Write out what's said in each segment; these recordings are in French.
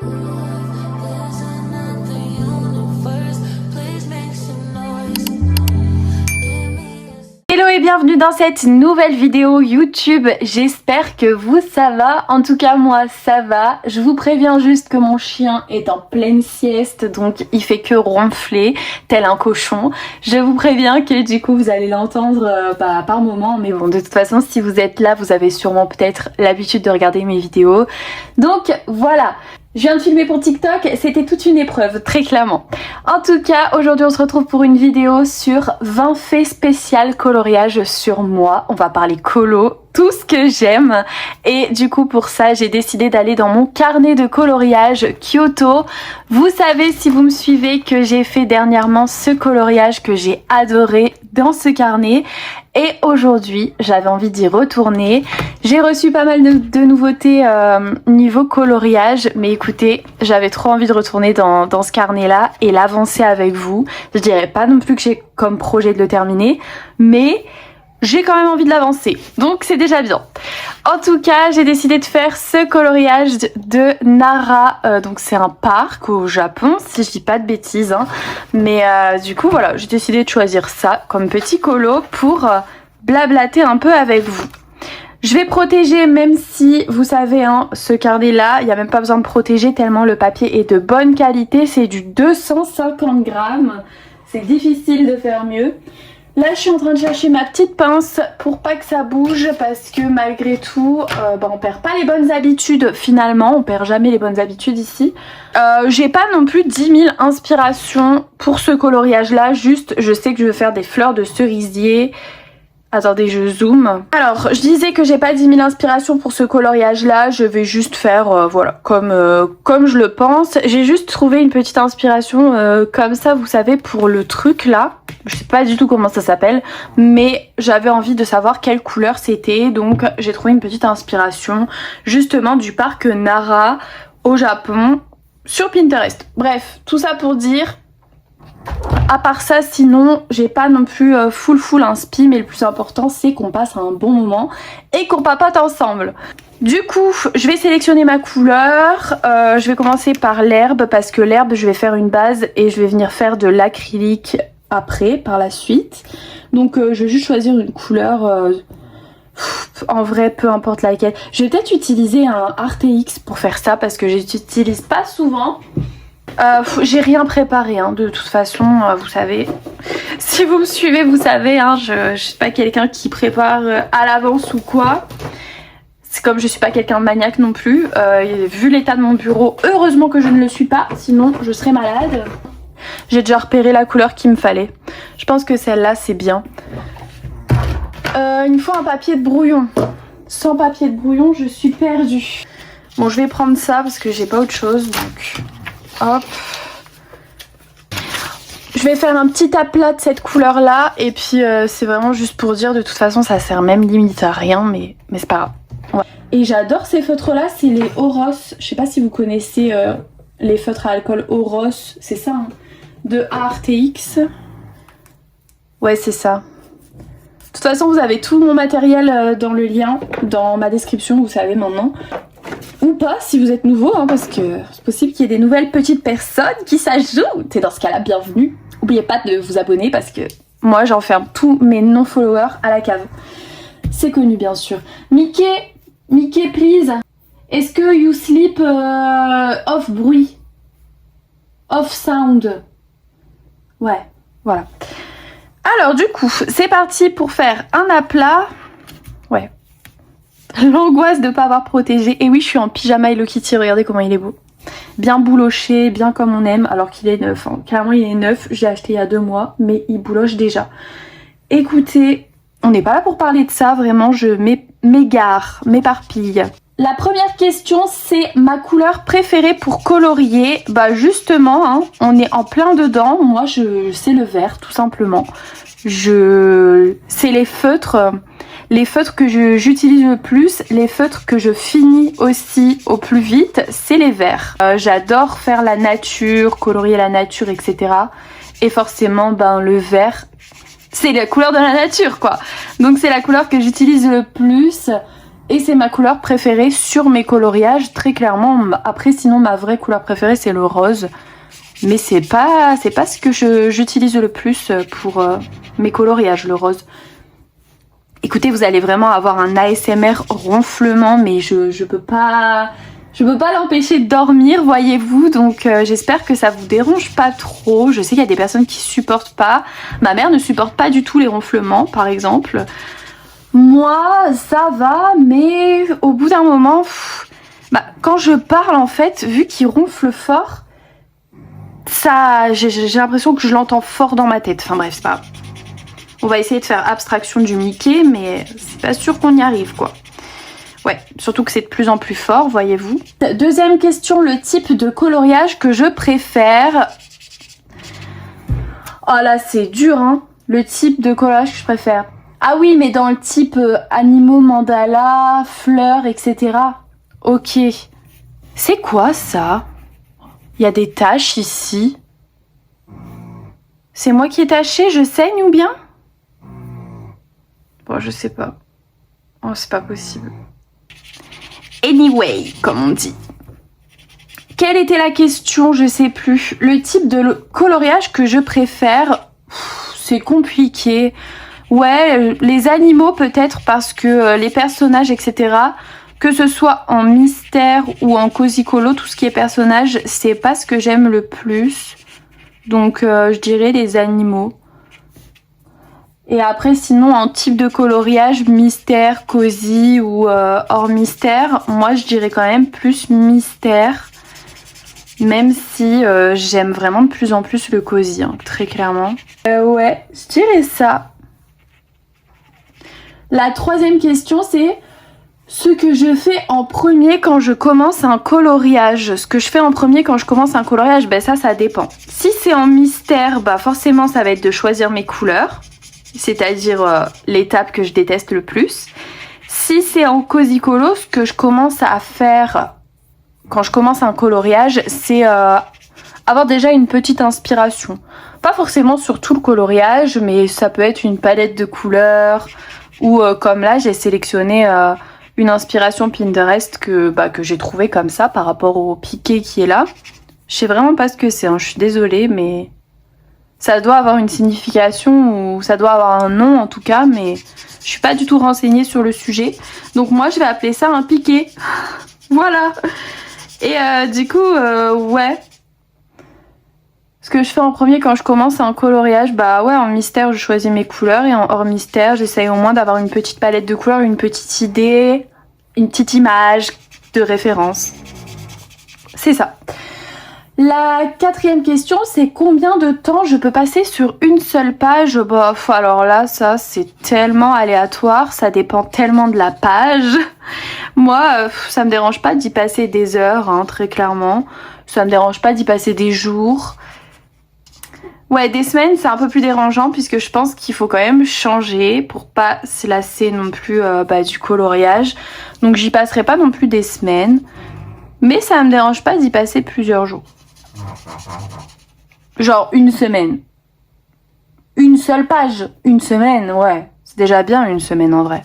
Hello et bienvenue dans cette nouvelle vidéo YouTube, j'espère que vous ça va, en tout cas moi ça va. Je vous préviens juste que mon chien est en pleine sieste donc il fait que ronfler tel un cochon. Je vous préviens que du coup vous allez l'entendre par moment, mais bon de toute façon si vous êtes là vous avez sûrement peut-être l'habitude de regarder mes vidéos. Donc voilà. Je viens de filmer pour TikTok, c'était toute une épreuve, très clairement. En tout cas, aujourd'hui on se retrouve pour une vidéo sur 20 faits spécial coloriage sur moi. On va parler colo, tout ce que j'aime. Et du coup pour ça, j'ai décidé d'aller dans mon carnet de coloriage Kyoto. Vous savez si vous me suivez que j'ai fait dernièrement ce coloriage que j'ai adoré dans ce carnet. Et aujourd'hui, j'avais envie d'y retourner. J'ai reçu pas mal de nouveautés niveau coloriage. Mais écoutez, j'avais trop envie de retourner dans ce carnet-là et l'avancer avec vous. Je dirais pas non plus que j'ai comme projet de le terminer, mais j'ai quand même envie de l'avancer. Donc c'est déjà bien. En tout cas, j'ai décidé de faire ce coloriage de Nara. Donc c'est un parc au Japon, si je dis pas de bêtises. Hein. Mais du coup, voilà, j'ai décidé de choisir ça comme petit colo pour blablater un peu avec vous. Je vais protéger, même si, vous savez, hein, ce carnet-là, il n'y a même pas besoin de protéger tellement le papier est de bonne qualité. C'est du 250 grammes. C'est difficile de faire mieux. Là, je suis en train de chercher ma petite pince pour pas que ça bouge parce que malgré tout, on perd pas les bonnes habitudes finalement. On perd jamais les bonnes habitudes ici. J'ai pas non plus 10 000 inspirations pour ce coloriage-là. Juste, je sais que je veux faire des fleurs de cerisier. Attendez, je zoome. Alors, je disais que j'ai pas 10 000 inspirations pour ce coloriage-là. Je vais juste faire, voilà, comme je le pense. J'ai juste trouvé une petite inspiration comme ça, vous savez, pour le truc là. Je sais pas du tout comment ça s'appelle, mais j'avais envie de savoir quelle couleur c'était. Donc, j'ai trouvé une petite inspiration justement du parc Nara au Japon sur Pinterest. Bref, tout ça pour dire... À part ça, sinon, j'ai pas non plus full inspi, mais le plus important, c'est qu'on passe un bon moment et qu'on papote ensemble. Du coup, je vais sélectionner ma couleur. Je vais commencer par l'herbe, parce que l'herbe, je vais faire une base et je vais venir faire de l'acrylique après, par la suite. Donc, je vais juste choisir une couleur... en vrai, peu importe laquelle. Je vais peut-être utiliser un RTX pour faire ça, parce que je l'utilise pas souvent. J'ai rien préparé hein, de toute façon, vous savez, si vous me suivez vous savez, hein, je suis pas quelqu'un qui prépare à l'avance ou quoi. C'est comme je suis pas quelqu'un de maniaque non plus, vu l'état de mon bureau, heureusement que je ne le suis pas, sinon je serais malade. J'ai déjà repéré la couleur qu'il me fallait, je pense que celle-là c'est bien. Il me faut un papier de brouillon, sans papier de brouillon je suis perdue. Bon je vais prendre ça parce que j'ai pas autre chose donc... Hop. Je vais faire un petit aplat de cette couleur là et puis c'est vraiment juste pour dire de toute façon ça sert même limite à rien mais c'est pas grave. Ouais. Et j'adore ces feutres là, c'est les Oros, je sais pas si vous connaissez les feutres à alcool Oros, c'est ça hein, de ARTX. Ouais c'est ça. De toute façon vous avez tout mon matériel dans le lien, dans ma description vous savez maintenant. Ou pas si vous êtes nouveau hein, parce que c'est possible qu'il y ait des nouvelles petites personnes qui s'ajoutent et dans ce cas là bienvenue. N'oubliez pas de vous abonner parce que moi j'enferme tous mes non-followers à la cave. C'est connu bien sûr. Mickey please. Est-ce que you sleep off bruit? Off sound? Ouais, voilà. Alors du coup c'est parti pour faire un aplat. Ouais. L'angoisse de ne pas avoir protégé. Et oui, je suis en pyjama Hello Kitty, regardez comment il est beau. Bien bouloché, bien comme on aime, alors qu'il est neuf. Hein. Clairement, il est neuf, je l'ai acheté il y a 2 mois, mais il bouloche déjà. Écoutez, on n'est pas là pour parler de ça, vraiment, je m'égare, m'éparpille. La première question, c'est ma couleur préférée pour colorier. Bah justement, hein, on est en plein dedans. Moi, c'est le vert, tout simplement. C'est les feutres... Les feutres que j'utilise le plus, les feutres que je finis aussi au plus vite, c'est les verts. J'adore faire la nature, colorier la nature, etc. Et forcément, le vert, c'est la couleur de la nature, quoi. Donc c'est la couleur que j'utilise le plus. Et c'est ma couleur préférée sur mes coloriages, très clairement. Après, sinon, ma vraie couleur préférée, c'est le rose. Mais c'est pas ce que j'utilise le plus pour mes coloriages, le rose. Écoutez, vous allez vraiment avoir un ASMR ronflement, mais je peux pas l'empêcher de dormir, voyez-vous. Donc j'espère que ça vous dérange pas trop. Je sais qu'il y a des personnes qui supportent pas. Ma mère ne supporte pas du tout les ronflements, par exemple. Moi, ça va, mais au bout d'un moment, quand je parle, en fait, vu qu'il ronfle fort, ça, j'ai l'impression que je l'entends fort dans ma tête. Enfin bref, c'est pas grave. On va essayer de faire abstraction du Mickey, mais c'est pas sûr qu'on y arrive, quoi. Ouais, surtout que c'est de plus en plus fort, voyez-vous. Deuxième question, le type de coloriage que je préfère. Oh là, c'est dur, hein. Le type de coloriage que je préfère. Ah oui, mais dans le type animaux, mandala, fleurs, etc. Ok. C'est quoi ça? Il y a des taches ici. C'est moi qui ai taché, je saigne ou bien? Bon, je sais pas. Oh, c'est pas possible. Anyway, comme on dit. Quelle était la question? Je sais plus. Le type de coloriage que je préfère, c'est compliqué. Ouais, les animaux peut-être parce que les personnages, etc., que ce soit en mystère ou en cosicolo, tout ce qui est personnage, c'est pas ce que j'aime le plus. Donc je dirais les animaux. Et après, sinon, en type de coloriage, mystère, cosy ou hors mystère, moi je dirais quand même plus mystère. Même si j'aime vraiment de plus en plus le cosy, hein, très clairement. Ouais, je dirais ça. La troisième question, c'est ce que je fais en premier quand je commence un coloriage. Ce que je fais en premier quand je commence un coloriage, ben ça dépend. Si c'est en mystère, bah forcément ça va être de choisir mes couleurs. C'est-à-dire l'étape que je déteste le plus. Si c'est en cosicolo, ce que je commence à faire quand je commence un coloriage, c'est avoir déjà une petite inspiration. Pas forcément sur tout le coloriage, mais ça peut être une palette de couleurs ou comme là, j'ai sélectionné une inspiration Pinterest que j'ai trouvé comme ça par rapport au piqué qui est là. Je sais vraiment pas ce que c'est, hein, je suis désolée, mais ça doit avoir une signification ou ça doit avoir un nom en tout cas, mais je suis pas du tout renseignée sur le sujet. Donc moi je vais appeler ça un piqué. Voilà. Et du coup, ouais. Ce que je fais en premier quand je commence un coloriage, bah ouais, en mystère je choisis mes couleurs et en hors mystère j'essaye au moins d'avoir une petite palette de couleurs, une petite idée, une petite image de référence. C'est ça. La quatrième question, c'est combien de temps je peux passer sur une seule page? Bah, alors là, ça c'est tellement aléatoire, ça dépend tellement de la page. Moi, ça me dérange pas d'y passer des heures, hein, très clairement. Ça me dérange pas d'y passer des jours. Ouais, des semaines, c'est un peu plus dérangeant puisque je pense qu'il faut quand même changer pour pas se lasser non plus du coloriage. Donc j'y passerai pas non plus des semaines. Mais ça me dérange pas d'y passer plusieurs jours. Genre une semaine. Une seule page. Une semaine, ouais. C'est déjà bien une semaine en vrai.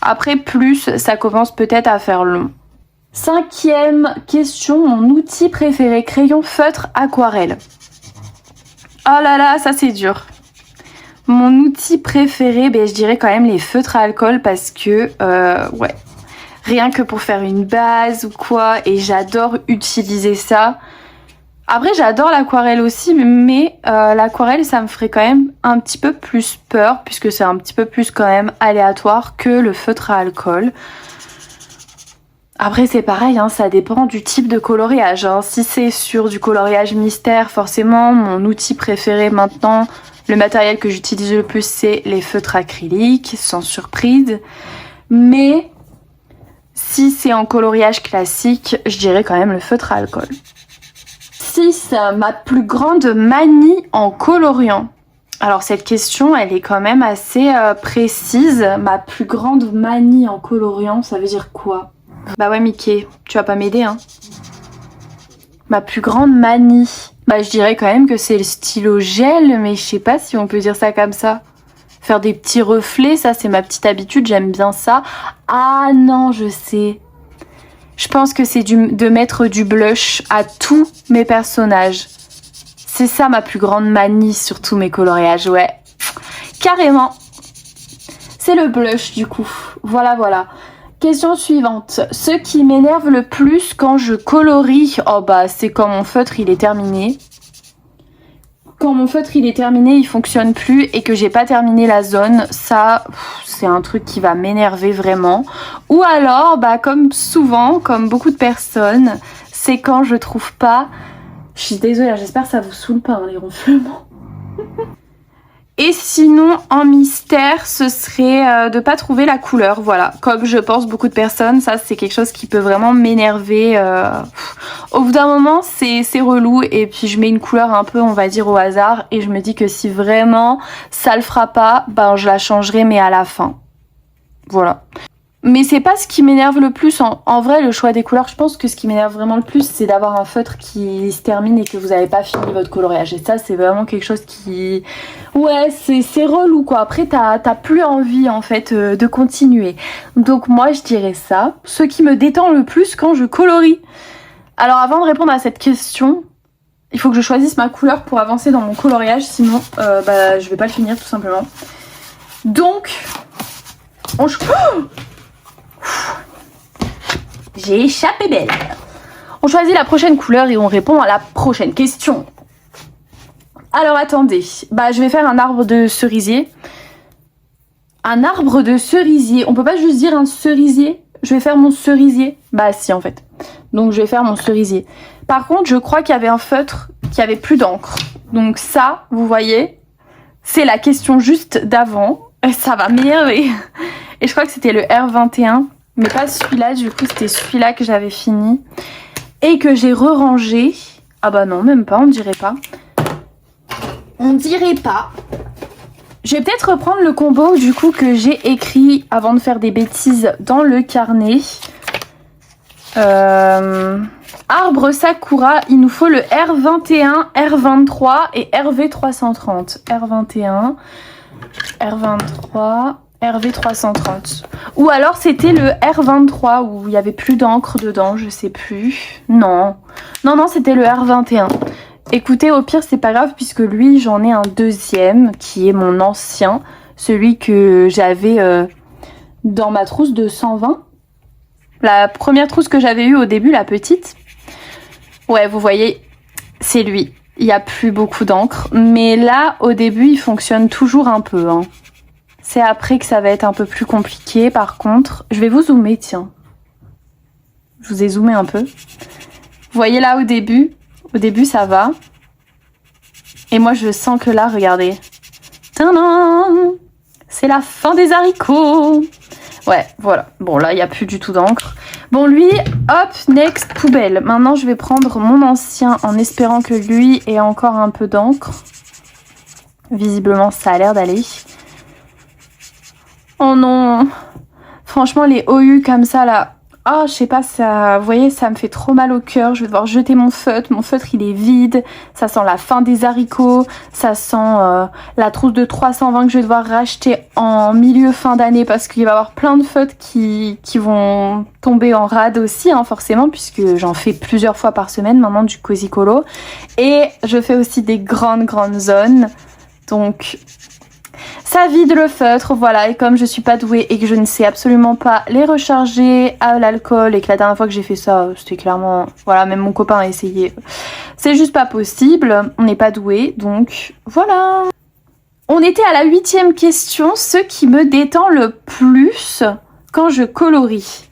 Après, plus, ça commence peut-être à faire long. Cinquième question, mon outil préféré, crayon, feutre, aquarelle. Oh là là, ça c'est dur. Mon outil préféré, je dirais quand même les feutres à alcool parce que, ouais, rien que pour faire une base ou quoi, et j'adore utiliser ça. Après, j'adore l'aquarelle aussi, mais l'aquarelle, ça me ferait quand même un petit peu plus peur, puisque c'est un petit peu plus quand même aléatoire que le feutre à alcool. Après, c'est pareil, hein, ça dépend du type de coloriage. Hein. Si c'est sur du coloriage mystère, forcément, mon outil préféré maintenant, le matériel que j'utilise le plus, c'est les feutres acryliques, sans surprise. Mais si c'est en coloriage classique, je dirais quand même le feutre à alcool. 6. Ma plus grande manie en coloriant. Alors cette question, elle est quand même assez précise. Ma plus grande manie en coloriant, ça veut dire quoi? Bah ouais Mickey, tu vas pas m'aider hein. Ma plus grande manie, je dirais quand même que c'est le stylo gel, mais je sais pas si on peut dire ça comme ça. Faire des petits reflets, ça c'est ma petite habitude, j'aime bien ça. Ah non, je sais. Je pense que c'est de mettre du blush à tous mes personnages. C'est ça ma plus grande manie sur tous mes coloriages, ouais. Carrément. C'est le blush du coup. Voilà, voilà. Question suivante. Ce qui m'énerve le plus quand je colorie, oh bah c'est quand mon feutre il est terminé. Quand mon feutre il est terminé, il fonctionne plus et que j'ai pas terminé la zone, ça c'est un truc qui va m'énerver vraiment. Ou alors, bah comme souvent, comme beaucoup de personnes, c'est quand je trouve pas... Je suis désolée, j'espère que ça vous saoule pas hein, les ronflements. Et sinon, en mystère, ce serait de pas trouver la couleur, voilà. Comme je pense beaucoup de personnes, ça c'est quelque chose qui peut vraiment m'énerver. Au bout d'un moment, c'est relou et puis je mets une couleur un peu, on va dire, au hasard. Et je me dis que si vraiment ça le fera pas, ben je la changerai mais à la fin. Voilà. Mais c'est pas ce qui m'énerve le plus. En vrai, le choix des couleurs, je pense que ce qui m'énerve vraiment le plus, c'est d'avoir un feutre qui se termine et que vous n'avez pas fini votre coloriage. Et ça, c'est vraiment quelque chose qui... Ouais, c'est relou, quoi. Après, t'as plus envie, en fait, de continuer. Donc moi, je dirais ça. Ce qui me détend le plus quand je colorie. Alors, avant de répondre à cette question, il faut que je choisisse ma couleur pour avancer dans mon coloriage. Sinon, bah, je vais pas le finir, tout simplement. Donc, oh j'ai échappé belle. On choisit la prochaine couleur et on répond à la prochaine question. Alors attendez, bah je vais faire un arbre de cerisier. Un arbre de cerisier, on peut pas juste dire un cerisier? Je vais faire mon cerisier. Bah si en fait. Donc je vais faire mon cerisier. Par contre, je crois qu'il y avait un feutre qui avait plus d'encre. Donc ça, vous voyez, c'est la question juste d'avant. Ça va m'énerver. Et je crois que c'était le R21. Mais pas celui-là, du coup c'était celui-là que j'avais fini. Et que j'ai re-rangé. Ah bah non, même pas, on dirait pas. On dirait pas. Je vais peut-être reprendre le combo du coup que j'ai écrit avant de faire des bêtises dans le carnet. Arbre Sakura, il nous faut le R21, R23 et RV330. R21, R23... RV330. Ou alors c'était le R23 où il y avait plus d'encre dedans, je sais plus. Non, c'était le R21. Écoutez, au pire c'est pas grave puisque lui j'en ai un deuxième qui est mon ancien, celui que j'avais dans ma trousse de 120. La première trousse que j'avais eue au début, la petite. Ouais, vous voyez, c'est lui. Il n'y a plus beaucoup d'encre, mais là au début il fonctionne toujours un peu, hein. C'est après que ça va être un peu plus compliqué. Par contre, je vais vous zoomer, tiens. Je vous ai zoomé un peu. Vous voyez là au début ça va. Et moi je sens que là, regardez. Tadam! C'est la fin des haricots. Ouais, voilà. Bon là, il n'y a plus du tout d'encre. Bon lui, hop, next, poubelle. Maintenant je vais prendre mon ancien en espérant que lui ait encore un peu d'encre. Visiblement ça a l'air d'aller. Oh non, franchement les OU comme ça là, ah je sais pas, ça, vous voyez, ça me fait trop mal au cœur. Je vais devoir jeter mon feutre il est vide, ça sent la fin des haricots, ça sent la trousse de 320 que je vais devoir racheter en milieu fin d'année parce qu'il va y avoir plein de feutres qui vont tomber en rade aussi, hein, forcément, puisque j'en fais plusieurs fois par semaine maintenant du Cozy Colo. Et je fais aussi des grandes zones, donc... Ça vide le feutre, voilà, et comme je suis pas douée et que je ne sais absolument pas les recharger à l'alcool et que la dernière fois que j'ai fait ça, c'était clairement... Voilà, même mon copain a essayé. C'est juste pas possible, on n'est pas doué, donc voilà. On était à la 8e question, ce qui me détend le plus quand je colorie.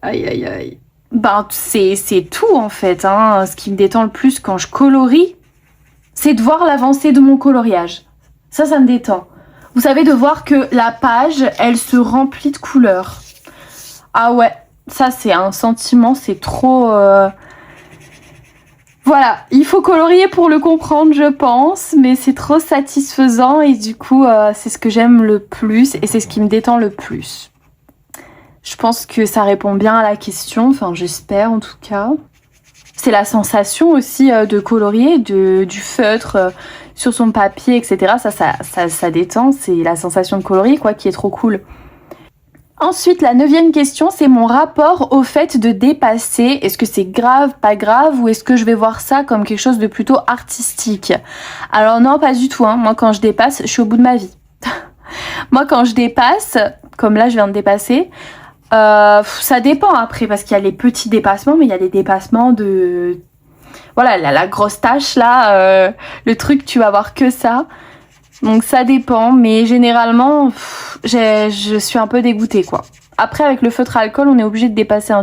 Aïe aïe aïe. Ben, c'est tout en fait, hein. Ce qui me détend le plus quand je colorie, c'est de voir l'avancée de mon coloriage. Ça me détend. Vous savez, de voir que la page, elle se remplit de couleurs. Ah ouais, ça c'est un sentiment, c'est trop... Voilà, il faut colorier pour le comprendre, je pense, mais c'est trop satisfaisant et du coup, c'est ce que j'aime le plus et c'est ce qui me détend le plus. Je pense que ça répond bien à la question, enfin j'espère en tout cas. C'est la sensation aussi de colorier, du feutre sur son papier, etc. Ça détend, c'est la sensation de colorier quoi qui est trop cool. Ensuite, la 9e question, c'est mon rapport au fait de dépasser. Est-ce que c'est grave, pas grave, ou est-ce que je vais voir ça comme quelque chose de plutôt artistique? Alors non, pas du tout, hein. Moi, quand je dépasse, je suis au bout de ma vie. Moi, quand je dépasse, comme là, je viens de dépasser, ça dépend après, parce qu'il y a les petits dépassements, mais il y a des dépassements de... Voilà, la grosse tâche, là, le truc, tu vas voir que ça. Donc ça dépend, mais généralement, je suis un peu dégoûtée quoi. Après avec le feutre à alcool, on est obligé de dépasser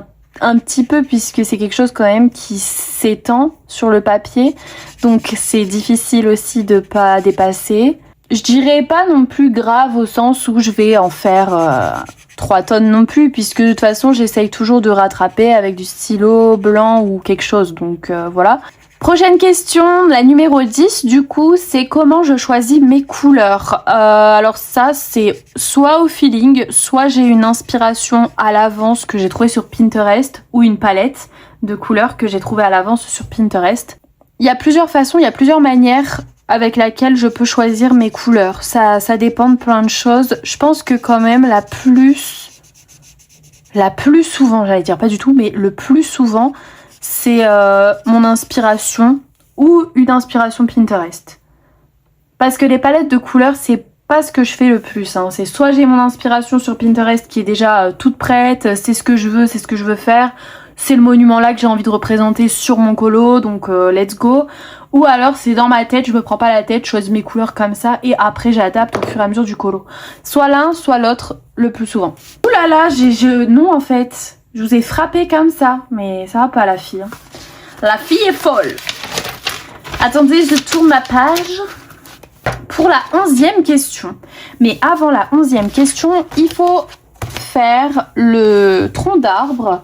un petit peu puisque c'est quelque chose quand même qui s'étend sur le papier. Donc c'est difficile aussi de pas dépasser. Je dirais pas non plus grave au sens où je vais en faire 3 tonnes non plus, puisque de toute façon j'essaye toujours de rattraper avec du stylo blanc ou quelque chose. Donc voilà. Prochaine question, la numéro 10 du coup, c'est comment je choisis mes couleurs. Alors ça, c'est soit au feeling, soit j'ai une inspiration à l'avance que j'ai trouvée sur Pinterest, ou une palette de couleurs que j'ai trouvée à l'avance sur Pinterest. Il y a plusieurs façons, il y a plusieurs manières avec laquelle je peux choisir mes couleurs. Ça dépend de plein de choses. Je pense que quand même la plus souvent, j'allais dire pas du tout, mais le plus souvent, c'est mon inspiration ou une inspiration Pinterest. Parce que les palettes de couleurs, c'est pas ce que je fais le plus. Hein. C'est soit j'ai mon inspiration sur Pinterest qui est déjà toute prête, c'est ce que je veux faire, c'est le monument là que j'ai envie de représenter sur mon colo, donc let's go. Ou alors c'est dans ma tête, je me prends pas la tête, je choisis mes couleurs comme ça et après j'adapte au fur et à mesure du colo. Soit l'un, soit l'autre, le plus souvent. Ouh là là, non en fait. Je vous ai frappé comme ça, mais ça va pas la fille. La fille est folle. Attendez, je tourne ma page pour la 11e question. Mais avant la 11e question, il faut faire le tronc d'arbre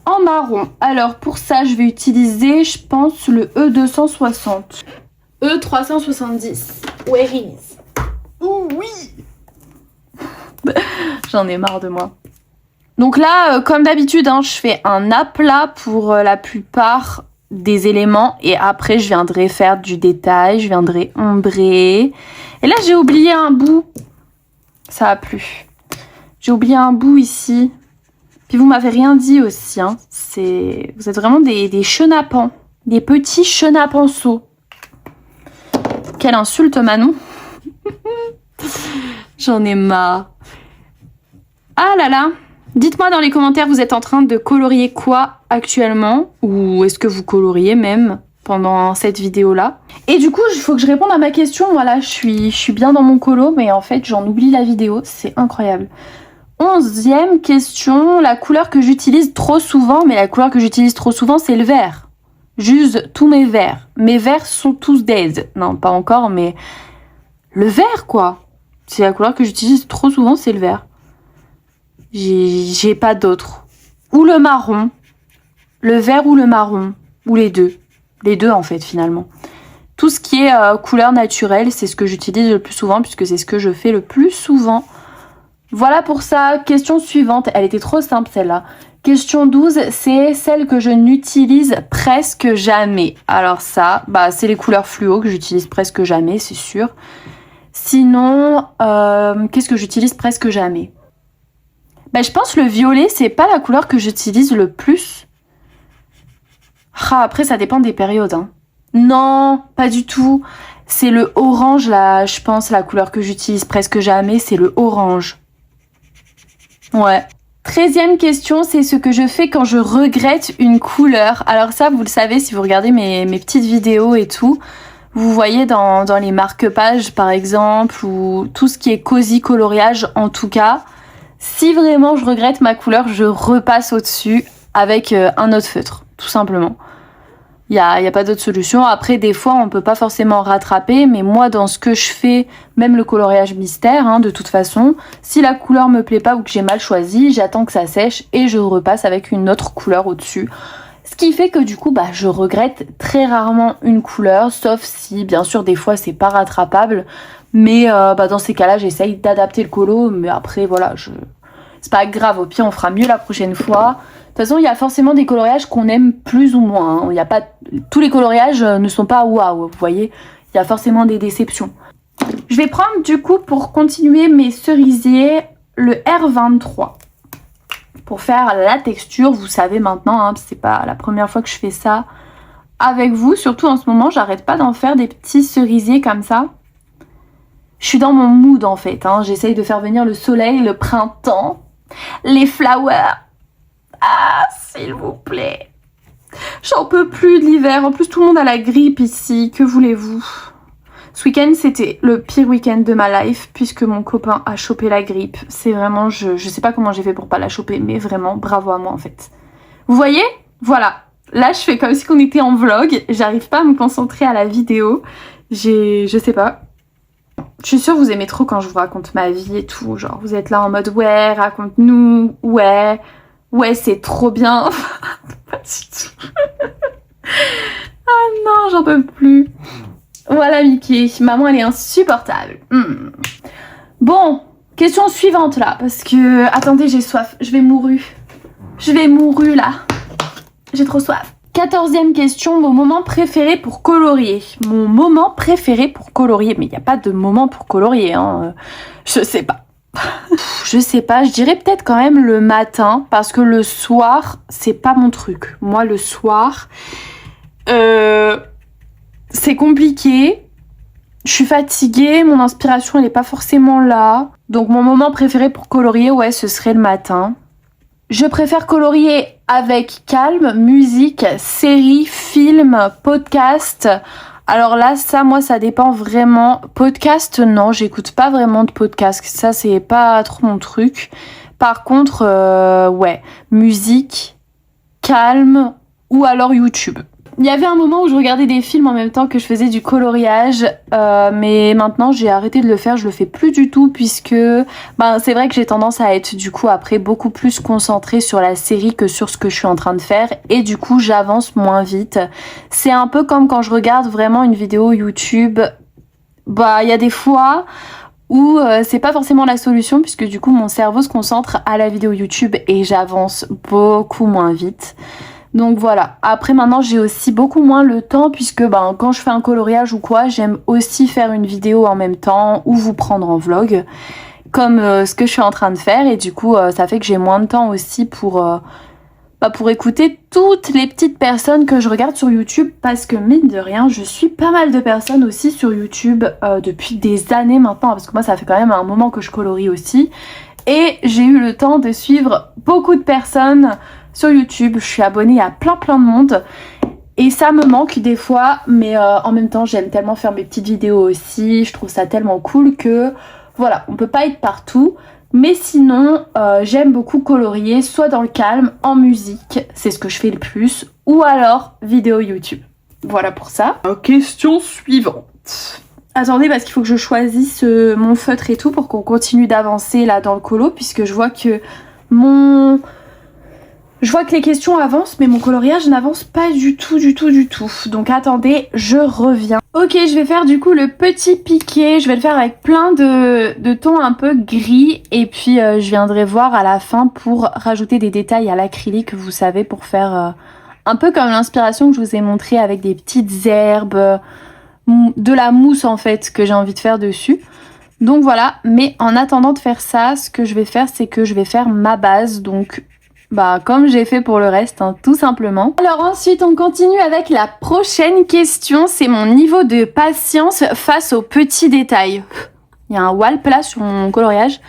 en marron. Alors pour ça, je vais utiliser, je pense, le E260. E370. Where is? Oh oui. J'en ai marre de moi. Donc là, comme d'habitude, hein, je fais un aplat pour la plupart des éléments et après je viendrai faire du détail, je viendrai ombrer. Et là, j'ai oublié un bout. Ça a plu. J'ai oublié un bout ici. Puis vous m'avez rien dit aussi. Hein. Vous êtes vraiment des chenapans. Des petits chenapanceaux. Quelle insulte, Manon. J'en ai marre. Ah là là. Dites-moi dans les commentaires, vous êtes en train de colorier quoi actuellement? Ou est-ce que vous coloriez même pendant cette vidéo-là? Et du coup, il faut que je réponde à ma question. Voilà, je suis bien dans mon colo, mais en fait, j'en oublie la vidéo. C'est incroyable. 11e question, la couleur que j'utilise trop souvent. Mais la couleur que j'utilise trop souvent, c'est le vert. J'use tous mes verts. Mes verts sont tous dead. Non, pas encore, mais le vert, quoi. C'est la couleur que j'utilise trop souvent, c'est le vert. J'ai pas d'autre. Ou le marron. Le vert ou le marron. Ou les deux. Les deux, en fait, finalement. Tout ce qui est couleur naturelle, c'est ce que j'utilise le plus souvent, puisque c'est ce que je fais le plus souvent. Voilà pour ça. Question suivante. Elle était trop simple, celle-là. Question 12, c'est celle que je n'utilise presque jamais. Alors ça, c'est les couleurs fluo que j'utilise presque jamais, c'est sûr. Sinon, qu'est-ce que j'utilise presque jamais? Je pense que le violet, c'est pas la couleur que j'utilise le plus. Après, ça dépend des périodes. Hein. Non, pas du tout. C'est le orange, là, je pense, la couleur que j'utilise presque jamais, c'est le orange. Ouais. 13e question, c'est ce que je fais quand je regrette une couleur. Alors ça, vous le savez, si vous regardez mes petites vidéos et tout, vous voyez dans les marque-pages, par exemple, ou tout ce qui est cosy coloriage, en tout cas. Si vraiment je regrette ma couleur, je repasse au-dessus avec un autre feutre, tout simplement. Il y a pas d'autre solution. Après, des fois, on peut pas forcément rattraper, mais moi, dans ce que je fais, même le coloriage mystère, hein, de toute façon, si la couleur me plaît pas ou que j'ai mal choisi, j'attends que ça sèche et je repasse avec une autre couleur au-dessus. Ce qui fait que du coup, je regrette très rarement une couleur, sauf si, bien sûr, des fois, c'est pas rattrapable. Mais dans ces cas-là, j'essaye d'adapter le colo. Mais après, voilà, c'est pas grave. Au pire, on fera mieux la prochaine fois. De toute façon, il y a forcément des coloriages qu'on aime plus ou moins. Hein. Il y a pas... Tous les coloriages ne sont pas waouh, vous voyez. il y a forcément des déceptions. Je vais prendre du coup pour continuer mes cerisiers le R23 pour faire la texture. Vous savez maintenant, hein, c'est pas la première fois que je fais ça avec vous, surtout en ce moment, j'arrête pas d'en faire des petits cerisiers comme ça. Je suis dans mon mood en fait, hein. J'essaye de faire venir le soleil, le printemps, les flowers. Ah, s'il vous plaît. J'en peux plus de l'hiver. En plus, tout le monde a la grippe ici. Que voulez-vous? Ce week-end, c'était le pire week-end de ma life puisque mon copain a chopé la grippe. C'est vraiment, je sais pas comment j'ai fait pour pas la choper, mais vraiment, bravo à moi en fait. Vous voyez? Voilà. Là, je fais comme si on était en vlog. J'arrive pas à me concentrer à la vidéo. Je sais pas. Je suis sûre que vous aimez trop quand je vous raconte ma vie et tout. Genre, vous êtes là en mode, ouais, raconte-nous. Ouais, c'est trop bien. Pas du tout. Ah non, j'en peux plus. Voilà Mickey, maman elle est insupportable. Bon, question suivante là, parce que, attendez, j'ai soif, je vais mourir là, j'ai trop soif. 14e question, mon moment préféré pour colorier. Mon moment préféré pour colorier, mais il n'y a pas de moment pour colorier, hein. Je sais pas. Je sais pas, je dirais peut-être quand même le matin, parce que le soir, c'est pas mon truc. Moi le soir, c'est compliqué, je suis fatiguée, mon inspiration elle est pas forcément là. Donc mon moment préféré pour colorier, ouais, ce serait le matin. Je préfère colorier avec calme, musique, série, film, podcast. Alors là, ça, moi, ça dépend vraiment. Podcast, non, j'écoute pas vraiment de podcast. Ça, c'est pas trop mon truc. Par contre, ouais, musique, calme ou alors YouTube. Il y avait un moment où je regardais des films en même temps que je faisais du coloriage, mais maintenant j'ai arrêté de le faire, je le fais plus du tout puisque c'est vrai que j'ai tendance à être du coup après beaucoup plus concentrée sur la série que sur ce que je suis en train de faire et du coup j'avance moins vite. C'est un peu comme quand je regarde vraiment une vidéo YouTube, il y a des fois où c'est pas forcément la solution puisque du coup mon cerveau se concentre à la vidéo YouTube et j'avance beaucoup moins vite. Donc voilà, après maintenant j'ai aussi beaucoup moins le temps puisque quand je fais un coloriage ou quoi, j'aime aussi faire une vidéo en même temps ou vous prendre en vlog comme ce que je suis en train de faire et du coup ça fait que j'ai moins de temps aussi pour écouter toutes les petites personnes que je regarde sur YouTube parce que mine de rien je suis pas mal de personnes aussi sur YouTube depuis des années maintenant parce que moi ça fait quand même un moment que je colorie aussi et j'ai eu le temps de suivre beaucoup de personnes sur YouTube. Je suis abonnée à plein de monde et ça me manque des fois mais en même temps j'aime tellement faire mes petites vidéos aussi, je trouve ça tellement cool que voilà, on peut pas être partout mais sinon j'aime beaucoup colorier soit dans le calme, en musique, c'est ce que je fais le plus ou alors vidéo YouTube. Voilà pour ça. Question suivante. Attendez parce qu'il faut que je choisisse mon feutre et tout pour qu'on continue d'avancer là dans le colo puisque je vois que les questions avancent, mais mon coloriage n'avance pas du tout. Donc attendez, je reviens. Ok, je vais faire du coup le petit piqué. Je vais le faire avec plein de tons un peu gris. Et puis je viendrai voir à la fin pour rajouter des détails à l'acrylique, vous savez, pour faire un peu comme l'inspiration que je vous ai montré avec des petites herbes, de la mousse en fait que j'ai envie de faire dessus. Donc voilà, mais en attendant de faire ça, ce que je vais faire, c'est que je vais faire ma base. Donc comme j'ai fait pour le reste, hein, tout simplement. Alors ensuite, on continue avec la prochaine question. C'est mon niveau de patience face aux petits détails. Il y a un wall plat sur mon coloriage.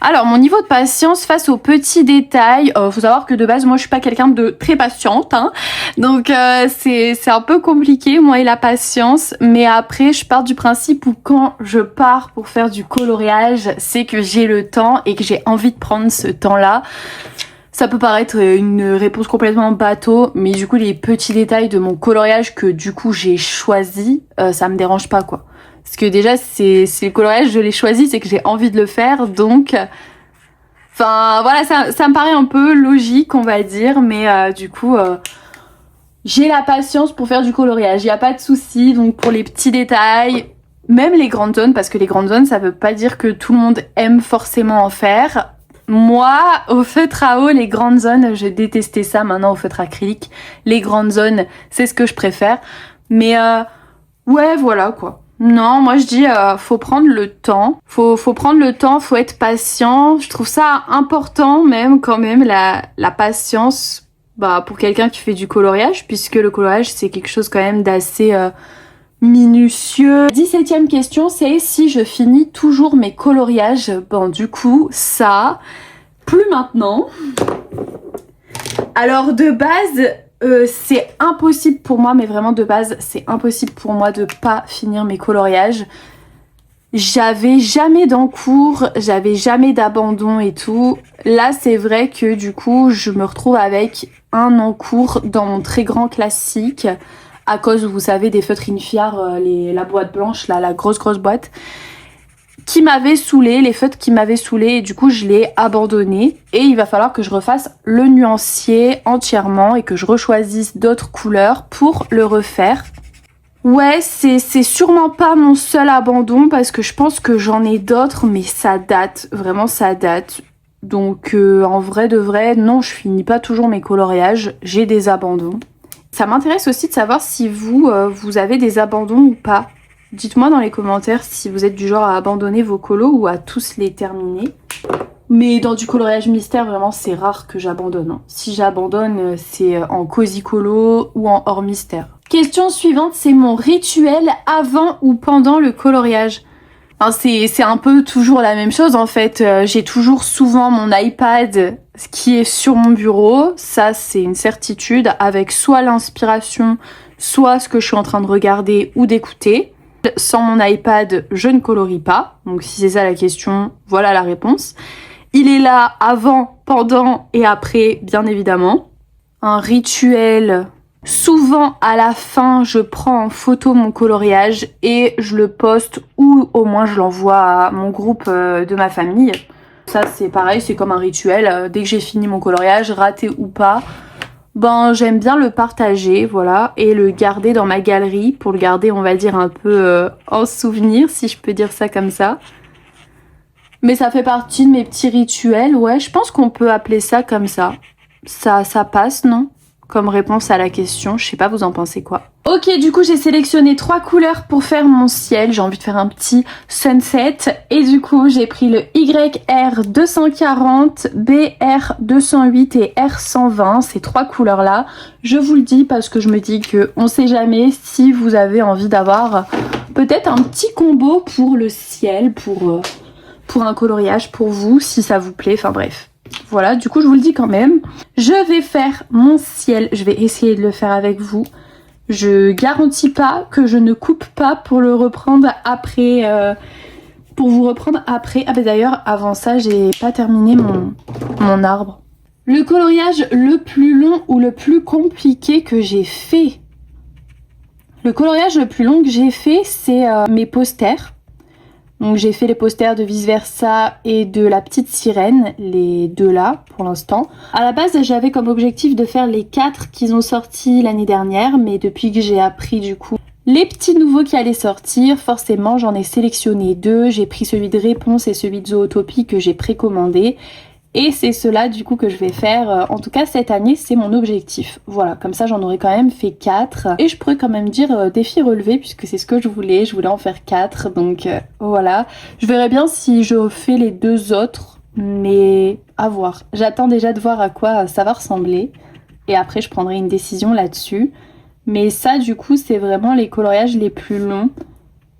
Alors, mon niveau de patience face aux petits détails, faut savoir que de base, moi, je suis pas quelqu'un de très patiente, hein. Donc, c'est un peu compliqué, moi et la patience. Mais après, je pars du principe où quand je pars pour faire du coloriage, c'est que j'ai le temps et que j'ai envie de prendre ce temps-là. Ça peut paraître une réponse complètement bateau, mais du coup les petits détails de mon coloriage que du coup j'ai choisi, ça me dérange pas quoi. Parce que déjà c'est le coloriage, je l'ai choisi, c'est que j'ai envie de le faire, donc... Enfin voilà, ça me paraît un peu logique on va dire, mais du coup j'ai la patience pour faire du coloriage, il n'y a pas de souci. Donc pour les petits détails, même les grandes zones, parce que les grandes zones ça veut pas dire que tout le monde aime forcément en faire. Moi, au feutre à eau, les grandes zones, je détestais ça. Maintenant, au feutre acrylique, les grandes zones, c'est ce que je préfère. Mais Ouais, voilà quoi. Non, moi je dis faut prendre le temps. Faut prendre le temps, faut être patient. Je trouve ça important même quand même la patience bah, pour quelqu'un qui fait du coloriage, puisque le coloriage c'est quelque chose quand même d'assez minutieux. 17e question, c'est si je finis toujours mes coloriages. Bon du coup, ça, plus maintenant. Alors de base, c'est impossible pour moi, mais vraiment de base, c'est impossible pour moi de pas finir mes coloriages. J'avais jamais d'encours, j'avais jamais d'abandon et tout. Là, c'est vrai que du coup, je me retrouve avec un encours dans mon très grand classique à cause, vous savez, des feutres Infiar, la boîte blanche, là, la grosse boîte qui m'avait saoulé, les feutres qui m'avaient saoulé et du coup je l'ai abandonné et il va falloir que je refasse le nuancier entièrement et que je rechoisisse d'autres couleurs pour le refaire. Ouais, c'est sûrement pas mon seul abandon parce que je pense que j'en ai d'autres mais ça date, vraiment ça date. Donc en vrai de vrai, non, je finis pas toujours mes coloriages, j'ai des abandons. Ça m'intéresse aussi de savoir si vous, vous avez des abandons ou pas. Dites-moi dans les commentaires si vous êtes du genre à abandonner vos colos ou à tous les terminer. Mais dans du coloriage mystère, vraiment, c'est rare que j'abandonne. Hein. Si j'abandonne, c'est en cosy colo ou en hors mystère. Question suivante, c'est mon rituel avant ou pendant le coloriage. Enfin, c'est un peu toujours la même chose en fait. J'ai toujours souvent mon iPad qui est sur mon bureau. Ça, c'est une certitude avec soit l'inspiration, soit ce que je suis en train de regarder ou d'écouter. Sans mon iPad, je ne colorie pas. Donc si c'est ça la question, voilà la réponse. Il est là avant, pendant et après, bien évidemment. Un rituel. Souvent à la fin, je prends en photo mon coloriage et je le poste ou au moins je l'envoie à mon groupe de ma famille. Ça c'est pareil, c'est comme un rituel. Dès que j'ai fini mon coloriage, raté ou pas, ben j'aime bien le partager, voilà, et le garder dans ma galerie pour le garder, on va dire, un peu en souvenir, si je peux dire ça comme ça. Mais ça fait partie de mes petits rituels, ouais, je pense qu'on peut appeler ça comme ça. Ça passe, non ? Comme réponse à la question, je sais pas, vous en pensez quoi? Ok, du coup j'ai sélectionné 3 couleurs pour faire mon ciel, j'ai envie de faire un petit sunset et du coup j'ai pris le YR240, BR208 et R120, ces 3 couleurs là. Je vous le dis parce que je me dis que on sait jamais si vous avez envie d'avoir peut-être un petit combo pour le ciel, pour un coloriage pour vous, si ça vous plaît, enfin bref. Voilà, du coup je vous le dis quand même. Je vais faire mon ciel, je vais essayer de le faire avec vous. Je garantis pas que je ne coupe pas pour le reprendre après. Pour vous reprendre après. Ah bah d'ailleurs, avant ça, j'ai pas terminé mon arbre. Le coloriage le plus long ou le plus compliqué que j'ai fait. Le coloriage le plus long que j'ai fait, c'est mes posters. Donc j'ai fait les posters de Vice Versa et de La Petite Sirène, les deux là pour l'instant. À la base j'avais comme objectif de faire les 4 qu'ils ont sortis l'année dernière, mais depuis que j'ai appris du coup les petits nouveaux qui allaient sortir, forcément j'en ai sélectionné 2. J'ai pris celui de Réponse et celui de Zootopie que j'ai précommandé. Et c'est cela du coup que je vais faire, en tout cas cette année c'est mon objectif. Voilà, comme ça j'en aurais quand même fait 4. Et je pourrais quand même dire défi relevé puisque c'est ce que je voulais en faire 4. Donc voilà, je verrai bien si je fais les 2 autres, mais à voir. J'attends déjà de voir à quoi ça va ressembler et après je prendrai une décision là-dessus. Mais ça du coup c'est vraiment les coloriages les plus longs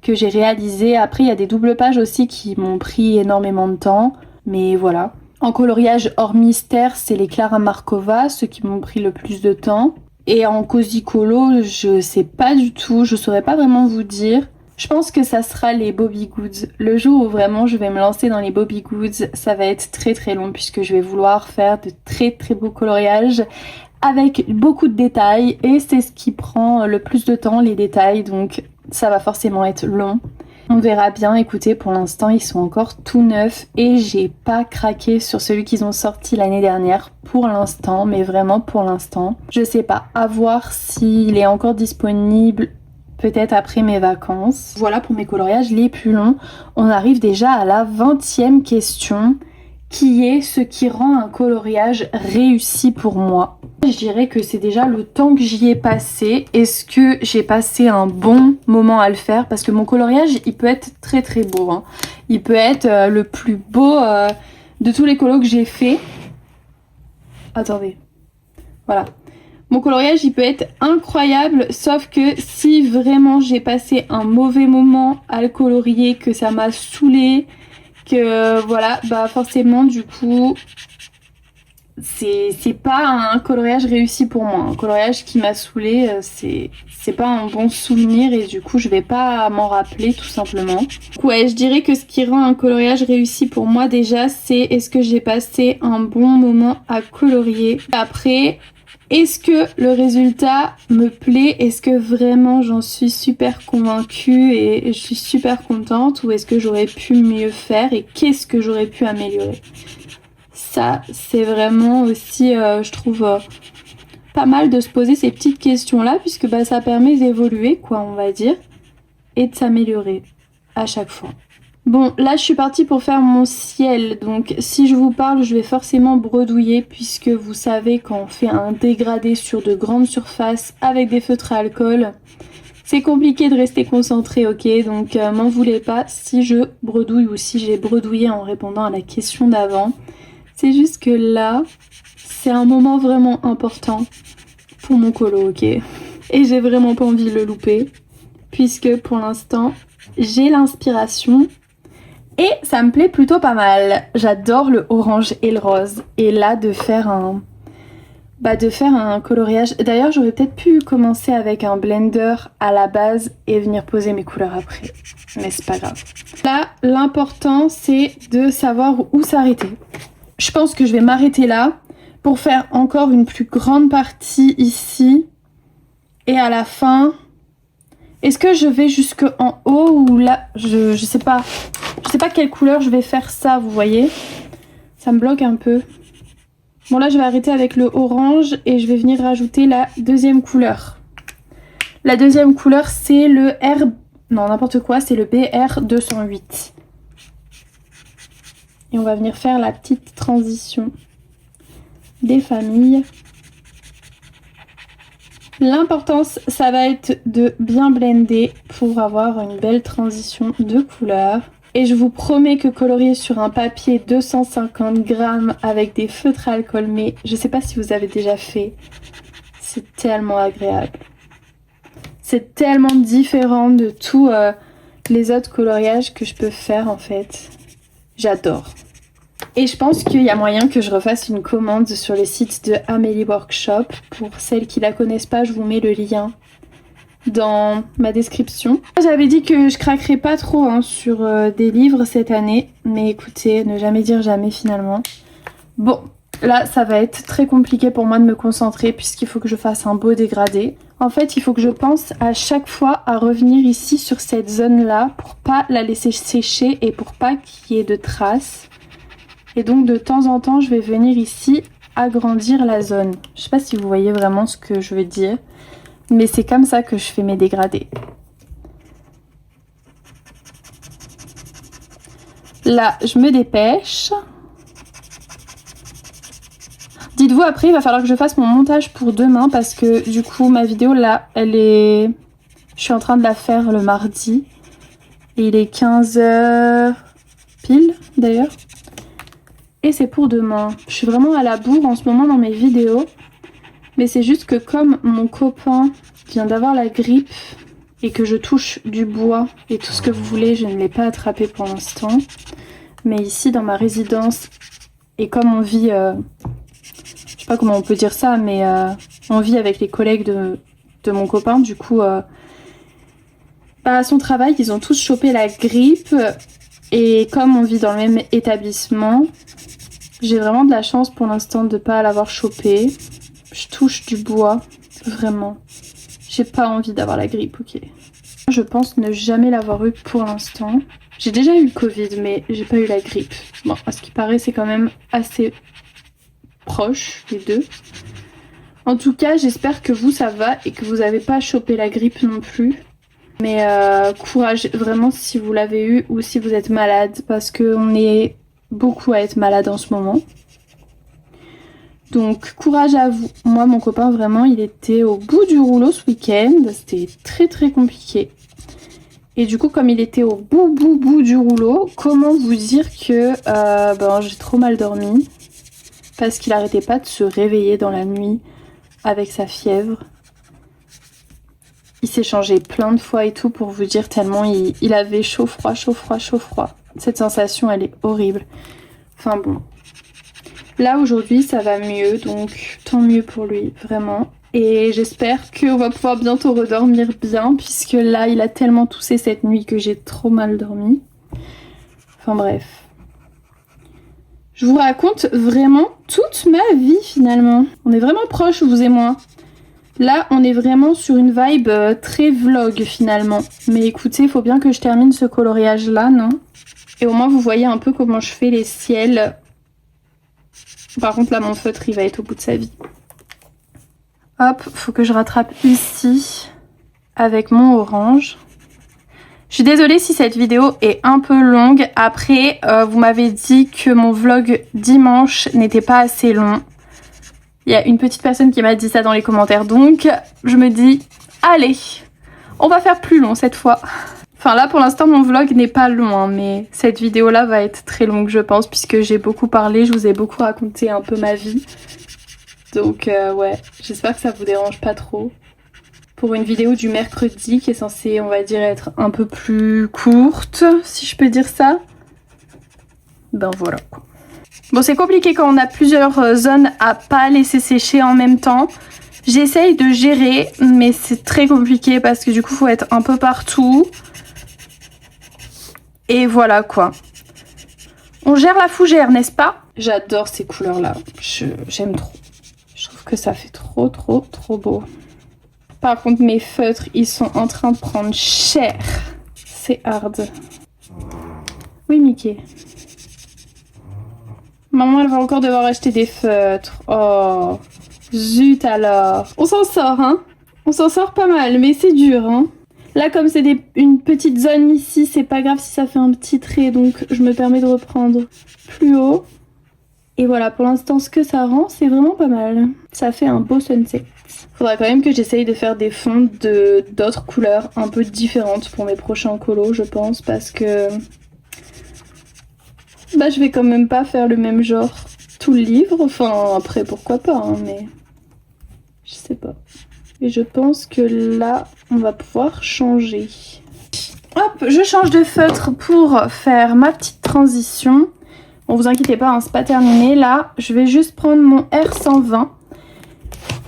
que j'ai réalisés. Après il y a des doubles pages aussi qui m'ont pris énormément de temps, mais voilà. En coloriage hors mystère, c'est les Clara Markova, ceux qui m'ont pris le plus de temps. Et en cosy colo, je sais pas du tout, je saurais pas vraiment vous dire. Je pense que ça sera les Bobby Goods. Le jour où vraiment je vais me lancer dans les Bobby Goods, ça va être très très long puisque je vais vouloir faire de très très beaux coloriages avec beaucoup de détails et c'est ce qui prend le plus de temps, les détails, donc ça va forcément être long. On verra bien, écoutez, pour l'instant ils sont encore tout neufs et j'ai pas craqué sur celui qu'ils ont sorti l'année dernière pour l'instant, mais vraiment pour l'instant. Je sais pas, à voir s'il est encore disponible peut-être après mes vacances. Voilà pour mes coloriages les plus longs. On arrive déjà à la 20e question qui est ce qui rend un coloriage réussi pour moi. Je dirais que c'est déjà le temps que j'y ai passé. Est-ce que j'ai passé un bon moment à le faire? Parce que mon coloriage, il peut être très très beau, hein. Il peut être le plus beau de tous les colos que j'ai fait. Attendez. Voilà. Mon coloriage, il peut être incroyable, sauf que si vraiment j'ai passé un mauvais moment à le colorier, que ça m'a saoulé, que voilà, bah forcément du coup c'est pas un coloriage réussi pour moi. Un coloriage qui m'a saoulé, c'est pas un bon souvenir et du coup je vais pas m'en rappeler tout simplement. Ouais, je dirais que ce qui rend un coloriage réussi pour moi déjà, c'est est-ce que j'ai passé un bon moment à colorier. Après, est-ce que le résultat me plaît? Est-ce que vraiment j'en suis super convaincue et je suis super contente? Ou est-ce que j'aurais pu mieux faire et qu'est-ce que j'aurais pu améliorer? Ça, c'est vraiment aussi, je trouve, pas mal de se poser ces petites questions-là puisque bah, ça permet d'évoluer, quoi, on va dire, et de s'améliorer à chaque fois. Bon, là, je suis partie pour faire mon ciel. Donc, si je vous parle, je vais forcément bredouiller puisque vous savez, quand on fait un dégradé sur de grandes surfaces avec des feutres à alcool, c'est compliqué de rester concentré, ok? Donc, m'en voulez pas si je bredouille ou si j'ai bredouillé en répondant à la question d'avant. C'est juste que là, c'est un moment vraiment important pour mon colo, ok? Et j'ai vraiment pas envie de le louper puisque pour l'instant, j'ai l'inspiration. Et ça me plaît plutôt pas mal. J'adore le orange et le rose. Et là, de faire un coloriage. D'ailleurs, j'aurais peut-être pu commencer avec un blender à la base et venir poser mes couleurs après. Mais c'est pas grave. Là, l'important, c'est de savoir où s'arrêter. Je pense que je vais m'arrêter là pour faire encore une plus grande partie ici. Et à la fin... Est-ce que je vais jusqu'en haut ou là? Je sais pas. Je sais pas quelle couleur je vais faire ça, vous voyez. Ça me bloque un peu. Bon, là, je vais arrêter avec le orange et je vais venir rajouter la deuxième couleur. La deuxième couleur, c'est le R... Non, n'importe quoi, c'est le BR208. Et on va venir faire la petite transition des familles. L'importance, ça va être de bien blender pour avoir une belle transition de couleurs. Et je vous promets que colorier sur un papier 250 grammes avec des feutres à alcool, mais je sais pas si vous avez déjà fait, c'est tellement agréable. C'est tellement différent de tous les autres coloriages que je peux faire en fait. J'adore. Et je pense qu'il y a moyen que je refasse une commande sur le site de Amélie Workshop. Pour celles qui la connaissent pas, je vous mets le lien dans ma description. J'avais dit que je craquerais pas trop hein, sur des livres cette année. Mais écoutez, ne jamais dire jamais finalement. Bon, là ça va être très compliqué pour moi de me concentrer puisqu'il faut que je fasse un beau dégradé. En fait, il faut que je pense à chaque fois à revenir ici sur cette zone-là pour pas la laisser sécher et pour pas qu'il y ait de traces. Et donc de temps en temps, je vais venir ici agrandir la zone. Je sais pas si vous voyez vraiment ce que je veux dire, mais c'est comme ça que je fais mes dégradés. Là, je me dépêche. Dites-vous après, il va falloir que je fasse mon montage pour demain parce que du coup, ma vidéo là, elle est... Je suis en train de la faire le mardi. Et il est 15h pile d'ailleurs. Et c'est pour demain. Je suis vraiment à la bourre en ce moment dans mes vidéos. Mais c'est juste que comme mon copain vient d'avoir la grippe et que je touche du bois et tout ce que vous voulez, je ne l'ai pas attrapé pour l'instant. Mais ici dans ma résidence, et comme on vit, je sais pas comment on peut dire ça, mais on vit avec les collègues de mon copain, du coup, bah, à son travail, ils ont tous chopé la grippe. Et comme on vit dans le même établissement, j'ai vraiment de la chance pour l'instant de ne pas l'avoir chopé. Je touche du bois, vraiment. J'ai pas envie d'avoir la grippe, ok. Je pense ne jamais l'avoir eu pour l'instant. J'ai déjà eu le Covid, mais j'ai pas eu la grippe. Bon, à ce qui paraît, c'est quand même assez proche, les deux. En tout cas, j'espère que vous, ça va et que vous n'avez pas chopé la grippe non plus. Mais courage, vraiment, si vous l'avez eu ou si vous êtes malade, parce qu'on est beaucoup à être malade en ce moment. Donc courage à vous. Moi mon copain vraiment il était au bout du rouleau ce week-end. C'était très compliqué. Et du coup comme il était au bout du rouleau, comment vous dire que j'ai trop mal dormi. Parce qu'il arrêtait pas de se réveiller dans la nuit avec sa fièvre. Il s'est changé plein de fois et tout pour vous dire tellement il avait chaud froid. Cette sensation elle est horrible. Enfin bon. Là aujourd'hui ça va mieux donc tant mieux pour lui vraiment. Et j'espère qu'on va pouvoir bientôt redormir bien puisque là il a tellement toussé cette nuit que j'ai trop mal dormi. Enfin bref. Je vous raconte vraiment toute ma vie finalement. On est vraiment proches vous et moi. Là, on est vraiment sur une vibe très vlog finalement. Mais écoutez, il faut bien que je termine ce coloriage là, non? Et au moins, vous voyez un peu comment je fais les ciels. Par contre, là, mon feutre, il va être au bout de sa vie. Hop, faut que je rattrape ici avec mon orange. Je suis désolée si cette vidéo est un peu longue. Après, vous m'avez dit que mon vlog dimanche n'était pas assez long. Il y a une petite personne qui m'a dit ça dans les commentaires, donc je me dis, allez, on va faire plus long cette fois. Enfin là, pour l'instant, mon vlog n'est pas long, hein, mais cette vidéo-là va être très longue, je pense, puisque j'ai beaucoup parlé, je vous ai beaucoup raconté un peu ma vie. Donc ouais, j'espère que ça vous dérange pas trop. Pour une vidéo du mercredi qui est censée, on va dire, être un peu plus courte, si je peux dire ça. Ben voilà quoi. Bon, c'est compliqué quand on a plusieurs zones à pas laisser sécher en même temps. J'essaye de gérer, mais c'est très compliqué parce que du coup, il faut être un peu partout. Et voilà quoi. On gère la fougère, n'est-ce pas? J'adore ces couleurs-là. J'aime trop. Je trouve que ça fait trop beau. Par contre, mes feutres, ils sont en train de prendre cher. C'est hard. Oui, Mickey. Maman, elle va encore devoir acheter des feutres. Oh, zut alors. On s'en sort, hein. On s'en sort pas mal, mais c'est dur, hein. Là, comme c'est une petite zone ici, c'est pas grave si ça fait un petit trait, donc je me permets de reprendre plus haut. Et voilà, pour l'instant, ce que ça rend, c'est vraiment pas mal. Ça fait un beau sunset. Faudra quand même que j'essaye de faire des fonds d'autres couleurs un peu différentes pour mes prochains colos, je pense, parce que... Bah, je vais quand même pas faire le même genre tout le livre. Enfin, après, pourquoi pas, hein, mais... Je sais pas. Et je pense que là, on va pouvoir changer. Hop, je change de feutre pour faire ma petite transition. Bon, vous inquiétez pas, hein, c'est pas terminé. Là, je vais juste prendre mon R120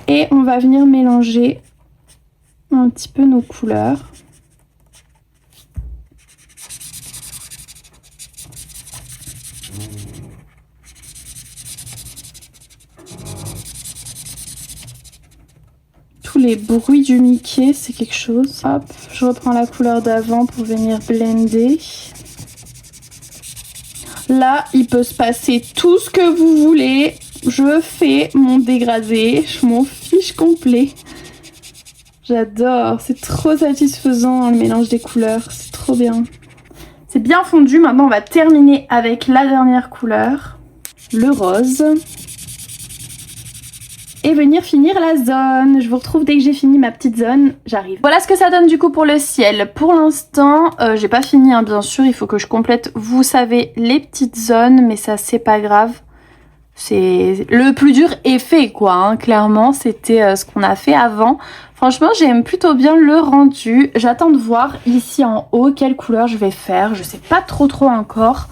et on va venir mélanger un petit peu nos couleurs. Tous les bruits du Mickey, c'est quelque chose. Hop, je reprends la couleur d'avant pour venir blender. Là, il peut se passer tout ce que vous voulez. Je fais mon dégradé, je m'en fiche complet. J'adore, c'est trop satisfaisant le mélange des couleurs, c'est trop bien. C'est bien fondu, maintenant on va terminer avec la dernière couleur, le rose. Et venir finir la zone. Je vous retrouve dès que j'ai fini ma petite zone, j'arrive. Voilà ce que ça donne du coup pour le ciel. Pour l'instant, j'ai pas fini hein, bien sûr, il faut que je complète, vous savez, les petites zones, mais ça c'est pas grave. C'est le plus dur est fait quoi, hein. Clairement c'était ce qu'on a fait avant. Franchement j'aime plutôt bien le rendu. J'attends de voir ici en haut quelle couleur je vais faire, je sais pas trop encore.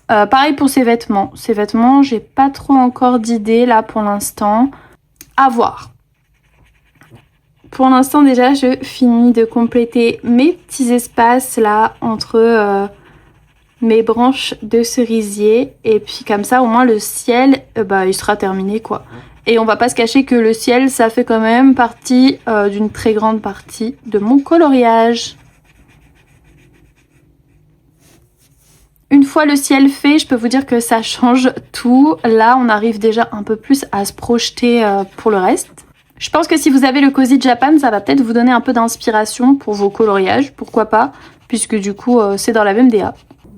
Pareil pour ces vêtements, j'ai pas trop encore d'idées là pour l'instant. À voir. Pour l'instant déjà je finis de compléter mes petits espaces là entre mes branches de cerisier et puis comme ça au moins le ciel il sera terminé quoi. Et on va pas se cacher que le ciel ça fait quand même partie d'une très grande partie de mon coloriage. Une fois le ciel fait, je peux vous dire que ça change tout. Là, on arrive déjà un peu plus à se projeter pour le reste. Je pense que si vous avez le Cozy Japan, ça va peut-être vous donner un peu d'inspiration pour vos coloriages, pourquoi pas, puisque du coup, c'est dans la même DA.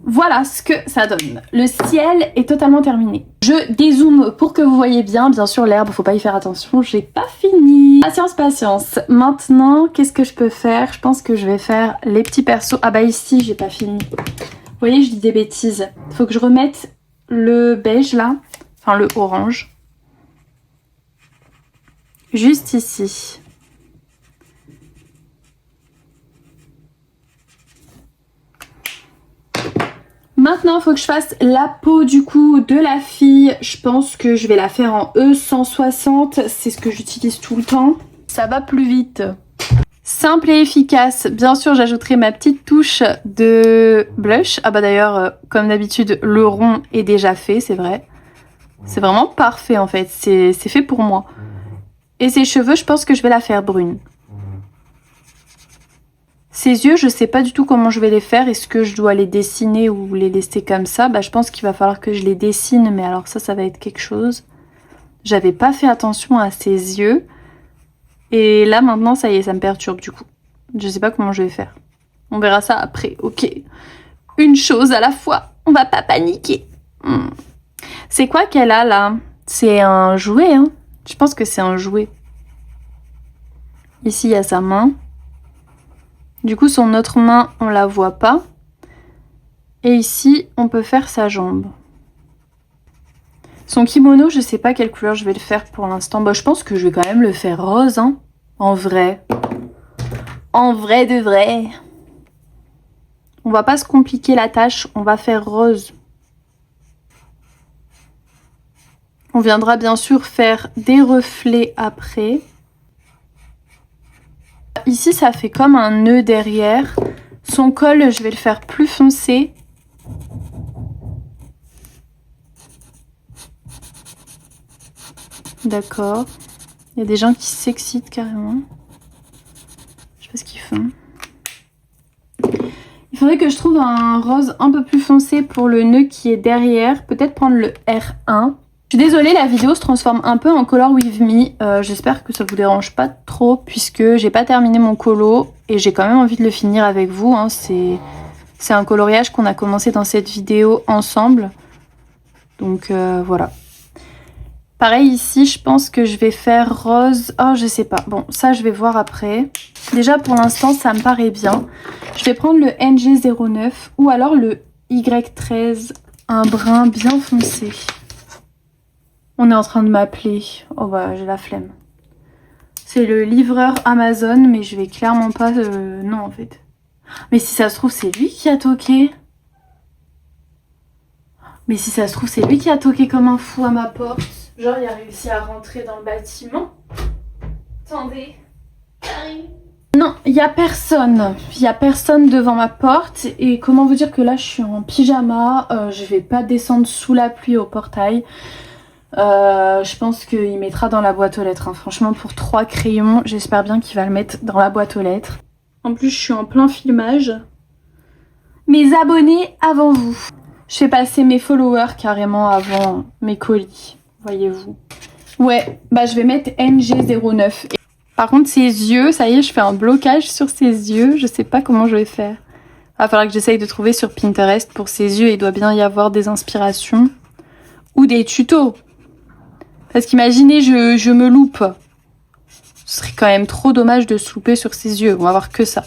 voilà ce que ça donne. Le ciel est totalement terminé. Je dézoome pour que vous voyez bien. Bien sûr, l'herbe, faut pas y faire attention. J'ai pas fini. Patience, patience. Maintenant, qu'est-ce que je peux faire? Je pense que je vais faire les petits persos. Ah bah ici, j'ai pas fini. Vous voyez, je dis des bêtises. Faut que je remette le beige là. Enfin, le orange. Juste ici. Maintenant, il faut que je fasse la peau du coup de la fille. Je pense que je vais la faire en E160. C'est ce que j'utilise tout le temps. Ça va plus vite. Simple et efficace. Bien sûr, j'ajouterai ma petite touche de blush. Ah bah d'ailleurs, comme d'habitude, le rond est déjà fait, c'est vrai. C'est vraiment parfait en fait. C'est fait pour moi. Et ses cheveux, je pense que je vais la faire brune. Ses yeux, je sais pas du tout comment je vais les faire. Est-ce que je dois les dessiner ou les laisser comme ça? Bah, je pense qu'il va falloir que je les dessine, mais alors ça va être quelque chose. J'avais pas fait attention à ses yeux. Et là, maintenant, ça y est, ça me perturbe du coup. Je sais pas comment je vais faire. On verra ça après, ok. Une chose à la fois, on va pas paniquer. C'est quoi qu'elle a là? C'est un jouet, hein? Je pense que c'est un jouet. Ici, il y a sa main. Du coup, son autre main, on la voit pas. Et ici, on peut faire sa jambe. Son kimono, je sais pas quelle couleur je vais le faire pour l'instant. Bah, je pense que je vais quand même le faire rose, hein. En vrai. En vrai de vrai. On va pas se compliquer la tâche, on va faire rose. On viendra bien sûr faire des reflets après. Ici, ça fait comme un nœud derrière. Son col, je vais le faire plus foncé. D'accord. Il y a des gens qui s'excitent carrément. Je sais pas ce qu'ils font. Il faudrait que je trouve un rose un peu plus foncé pour le nœud qui est derrière. Peut-être prendre le R1. Je suis désolée, la vidéo se transforme un peu en Color With Me. J'espère que ça vous dérange pas trop puisque j'ai pas terminé mon colo et j'ai quand même envie de le finir avec vous. Hein. C'est un coloriage qu'on a commencé dans cette vidéo ensemble. Donc voilà. Pareil ici, je pense que je vais faire rose. Oh, je sais pas. Bon, ça je vais voir après. Déjà pour l'instant, ça me paraît bien. Je vais prendre le NG09 ou alors le Y13. Un brun bien foncé. On est en train de m'appeler. Oh bah j'ai la flemme. C'est le livreur Amazon, mais je vais clairement pas... Non en fait. Mais si ça se trouve, c'est lui qui a toqué. Mais si ça se trouve, c'est lui qui a toqué comme un fou à ma porte. Genre il a réussi à rentrer dans le bâtiment. Attendez. Non, il n'y a personne. Il n'y a personne devant ma porte. Et comment vous dire que là je suis en pyjama. Je vais pas descendre sous la pluie au portail. Je pense qu'il mettra dans la boîte aux lettres. Hein. Franchement, pour 3 crayons, j'espère bien qu'il va le mettre dans la boîte aux lettres. En plus, je suis en plein filmage. Mes abonnés avant vous. Je fais passer mes followers carrément avant mes colis. Voyez-vous. Ouais, bah je vais mettre NG09. Par contre, ses yeux, ça y est, je fais un blocage sur ses yeux. Je sais pas comment je vais faire. Il va falloir que j'essaye de trouver sur Pinterest pour ses yeux. Il doit bien y avoir des inspirations. Ou des tutos. Parce qu'imaginez, je me loupe. Ce serait quand même trop dommage de se louper sur ses yeux. On va voir que ça.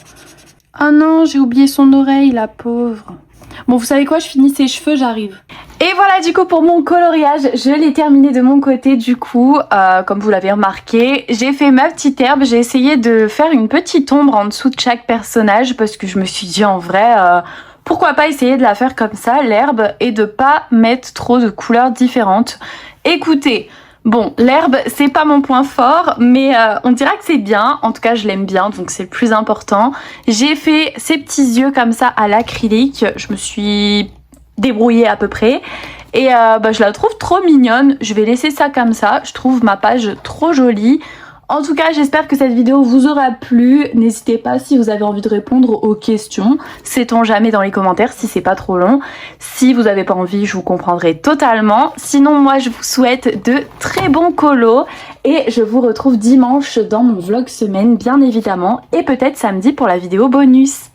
Ah non, j'ai oublié son oreille, la pauvre. Bon, vous savez quoi, je finis ses cheveux, j'arrive. Et voilà du coup pour mon coloriage, je l'ai terminé de mon côté du coup, comme vous l'avez remarqué. J'ai fait ma petite herbe, j'ai essayé de faire une petite ombre en dessous de chaque personnage parce que je me suis dit en vrai, pourquoi pas essayer de la faire comme ça, l'herbe, et de pas mettre trop de couleurs différentes. Écoutez, bon, l'herbe c'est pas mon point fort, mais on dira que c'est bien, en tout cas je l'aime bien, donc c'est le plus important. J'ai fait ces petits yeux comme ça à l'acrylique, je me suis débrouillée à peu près, et bah, je la trouve trop mignonne. Je vais laisser ça comme ça, je trouve ma page trop jolie. En tout cas, j'espère que cette vidéo vous aura plu. N'hésitez pas si vous avez envie de répondre aux questions. Sait-on jamais dans les commentaires si c'est pas trop long. Si vous n'avez pas envie, je vous comprendrai totalement. Sinon, moi, je vous souhaite de très bons colos. Et je vous retrouve dimanche dans mon vlog semaine, bien évidemment. Et peut-être samedi pour la vidéo bonus.